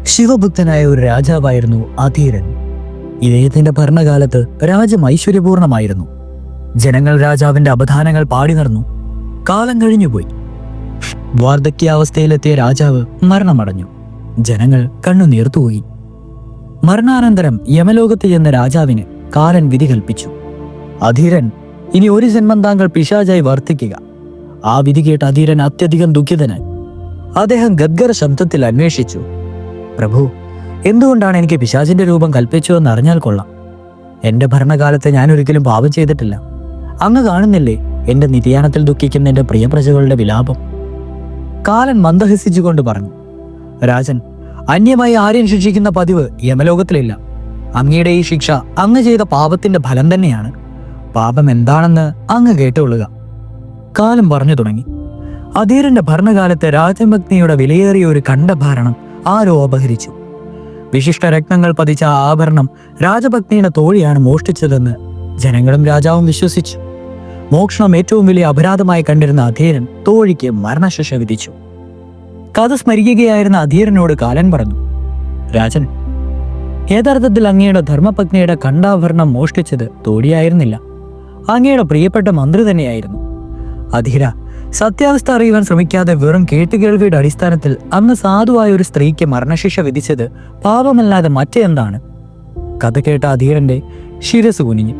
ശിവഭക്തനായ ഒരു രാജാവായിരുന്നു അധീരൻ. ഇദ്ദേഹത്തിന്റെ ഭരണകാലത്ത് രാജ്യം ഐശ്വര്യപൂർണമായിരുന്നു. ജനങ്ങൾ രാജാവിന്റെ അപദാനങ്ങൾ പാടി നടന്നു. കാലം കഴിഞ്ഞുപോയി. വാർദ്ധക്യാവസ്ഥയിലെത്തിയ രാജാവ് മരണമടഞ്ഞു. ജനങ്ങൾ കണ്ണുനീർത്തുപോയി. മരണാനന്തരം യമലോകത്ത് ചെന്ന രാജാവിന് കാലൻ വിധി കൽപ്പിച്ചു. അധീരൻ, ഇനി ഒരു ജന്മം താങ്കൾ പിശാചായി വർത്തിക്കുക. ആ വിധി കേട്ട് അധീരൻ അത്യധികം ദുഃഖിതനായി. അദ്ദേഹം ഗദ്ഗര ശബ്ദത്തിൽ അന്വേഷിച്ചു, പ്രഭു, എന്തുകൊണ്ടാണ് എനിക്ക് പിശാചിന്റെ രൂപം കൽപ്പിച്ചുവെന്ന് അറിഞ്ഞാൽ കൊള്ളാം. എന്റെ ഭരണകാലത്ത് ഞാൻ ഒരിക്കലും പാപം ചെയ്തിട്ടില്ല. അങ്ങ് കാണുന്നില്ലേ എന്റെ നിര്യാണത്തിൽ ദുഃഖിക്കുന്ന എന്റെ പ്രിയ പ്രജകളുടെ വിലാപം? കാലൻ മന്ദഹസിച്ചുകൊണ്ട് പറഞ്ഞു, രാജൻ, അന്യമായി ആരെയും ശിക്ഷിക്കുന്ന പതിവ് യമലോകത്തിലില്ല. അങ്ങയുടെ ഈ ശിക്ഷ അങ്ങ് ചെയ്ത പാപത്തിന്റെ ഫലം തന്നെയാണ്. പാപം എന്താണെന്ന് അങ്ങ് കേട്ടുകൊള്ളുക. കാലം പറഞ്ഞു തുടങ്ങി. അധീരന്റെ ഭരണകാലത്ത് രാജഭക്തിയുടെ വിലയേറിയ ഒരു കണ്ഠഭാരണം ആരോ അപഹരിച്ചു. വിശിഷ്ട രത്നങ്ങൾ പതിച്ച ആ ആഭരണം രാജഭക്തിയുടെ തോഴിയാണ് മോഷ്ടിച്ചതെന്ന് ജനങ്ങളും രാജാവും വിശ്വസിച്ചു. മോഷണം ഏറ്റവും വലിയ അപരാധമായി കണ്ടിരുന്ന അധീരൻ തോഴിക്ക് മരണശിക്ഷ വിധിച്ചു. കഥ സ്മരിക്കുകയായിരുന്ന അധീരനോട് കാലൻ പറഞ്ഞു, രാജൻ, യഥാർത്ഥത്തിൽ അങ്ങയുടെ ധർമ്മപത്നിയുടെ കണ്ഠാഭരണം മോഷ്ടിച്ചത് തോഴിയായിരുന്നില്ല, അങ്ങയുടെ പ്രിയപ്പെട്ട മന്ത്രി തന്നെയായിരുന്നു. അധീര, സത്യാവസ്ഥ അറിയുവാൻ ശ്രമിക്കാതെ വെറും കേട്ടുകേൾവിയുടെ അടിസ്ഥാനത്തിൽ അങ്ങ് സാധുവായ ഒരു സ്ത്രീക്ക് മരണശിക്ഷ വിധിച്ചത് പാപമല്ലാതെ മറ്റെന്താണ്? കഥ കേട്ട അധീരന്റെ ശിരസ് കുനിഞ്ഞു.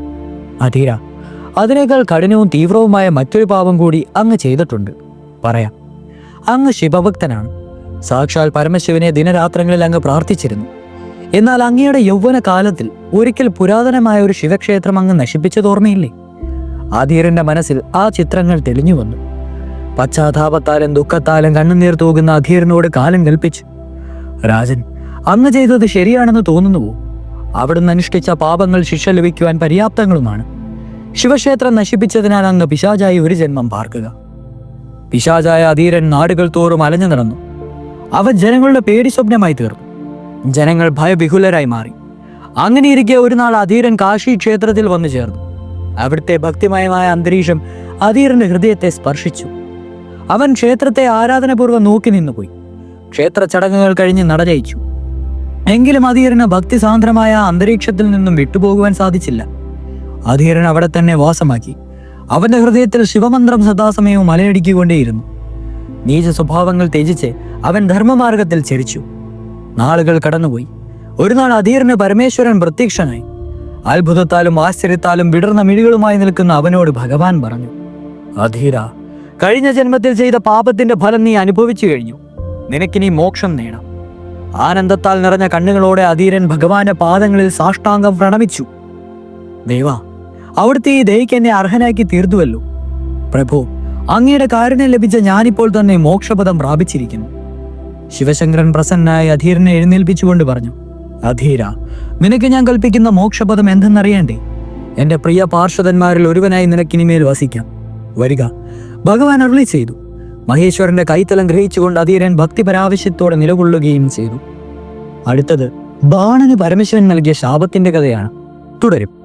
അധീര, അതിനേക്കാൾ കഠിനവും തീവ്രവുമായ മറ്റൊരു പാപം കൂടി അങ്ങ് ചെയ്തിട്ടുണ്ട്. പറയാം. അങ്ങ് ശിവഭക്തനാണ്. സാക്ഷാൽ പരമശിവനെ ദിനരാത്രങ്ങളിൽ അങ്ങ് പ്രാർത്ഥിച്ചിരുന്നു. എന്നാൽ അങ്ങയുടെ യൗവന കാലത്തിൽ ഒരിക്കൽ പുരാതനമായ ഒരു ശിവക്ഷേത്രം അങ്ങ് നശിപ്പിച്ചത് ഓർമ്മയില്ലേ? അധീരന്റെ മനസ്സിൽ ആ ചിത്രങ്ങൾ തെളിഞ്ഞു വന്നു. പശ്ചാത്താപത്താലും ദുഃഖത്താലും കണ്ണുനീർ തൂകുന്ന അധീരനോട് കാലൻ കൽപ്പിച്ചു, രാജൻ, അങ്ങ് ചെയ്തത് ശരിയാണെന്ന് തോന്നുന്നുവോ? അവിടുന്ന് അനുഷ്ഠിച്ച പാപങ്ങൾ ശിക്ഷ ലഭിക്കുവാൻ പര്യാപ്തങ്ങളുമാണ്. ശിവക്ഷേത്രം നശിപ്പിച്ചതിനാൽ അങ്ങ് പിശാചായി ഒരു ജന്മം പാർക്കുക. പിശാചായ അധീരൻ നാടുകൾ തോറും അലഞ്ഞു നടന്നു. അവൻ ജനങ്ങളുടെ പേടി സ്വപ്നമായി തീർന്നു. ജനങ്ങൾ ഭയവിഹുലരായി മാറി. അങ്ങനെയിരിക്കെ ഒരു നാൾ അധീരൻ കാശി ക്ഷേത്രത്തിൽ വന്നു ചേർന്നു. അവിടുത്തെ ഭക്തിമയമായ അന്തരീക്ഷം അധീരന്റെ ഹൃദയത്തെ സ്പർശിച്ചു. അവൻ ക്ഷേത്രത്തെ ആരാധനപൂർവ്വം നോക്കി നിന്നുപോയി. ക്ഷേത്ര ചടങ്ങുകൾ കഴിഞ്ഞ് നടജയിച്ചു. എങ്കിലും അധീരന് ഭക്തിസാന്ദ്രമായ അന്തരീക്ഷത്തിൽ നിന്നും വിട്ടുപോകുവാൻ സാധിച്ചില്ല. അധീരൻ അവിടെ തന്നെ വാസമാക്കി. അവന്റെ ഹൃദയത്തിൽ ശിവമന്ത്രം സദാസമയവും അലയടിക്കൊണ്ടേയിരുന്നു. നീച സ്വഭാവങ്ങൾ ത്യജിച്ച് അവൻ ധർമ്മമാർഗത്തിൽ ചരിച്ചു. നാളുകൾ കടന്നുപോയി. ഒരു നാൾ അധീരന് പരമേശ്വരൻ പ്രത്യക്ഷനായി. അത്ഭുതത്താലും ആശ്ചര്യത്താലും വിടർന്ന മിഴികളുമായി നിൽക്കുന്ന അവനോട് ഭഗവാൻ പറഞ്ഞു, അധീര, കഴിഞ്ഞ ജന്മത്തിൽ ചെയ്ത പാപത്തിന്റെ ഫലം നീ അനുഭവിച്ചു കഴിഞ്ഞു. നിനക്കിനി മോക്ഷം നേടാം. ആനന്ദത്താൽ നിറഞ്ഞ കണ്ണുകളോടെ അധീരൻ ഭഗവാന്റെ പാദങ്ങളിൽ സാഷ്ടാംഗം പ്രണമിച്ചു. ദേവാ, അവിടുത്തെ ഈ ദയയ്ക്ക് എന്നെ അർഹനാക്കി തീർത്തുവല്ലോ. പ്രഭു, അങ്ങയുടെ കാരുണ്യം ലഭിച്ച ഞാനിപ്പോൾ തന്നെ മോക്ഷപദം പ്രാപിച്ചിരിക്കുന്നു. ശിവശങ്കരൻ പ്രസന്നായി അധീരനെ എഴുന്നേൽപ്പിച്ചുകൊണ്ട് പറഞ്ഞു, അധീര, നിനക്ക് ഞാൻ കൽപ്പിക്കുന്ന മോക്ഷപദം എന്തെന്നറിയണ്ടേ? എന്റെ പ്രിയ പാർഷദന്മാരിൽ ഒരുവനായി നിനക്കിനിമേൽ വസിക്കാം. വരിക. ഭഗവാൻ അരുളി ചെയ്തു. മഹേശ്വരന്റെ കൈത്തലം ഗ്രഹിച്ചുകൊണ്ട് അധീരൻ ഭക്തിപരാവശ്യത്തോടെ നിലകൊള്ളുകയും ചെയ്തു. അടുത്തത് ബാണന് പരമശിവൻ നൽകിയ ശാപത്തിന്റെ കഥയാണ്. തുടരും.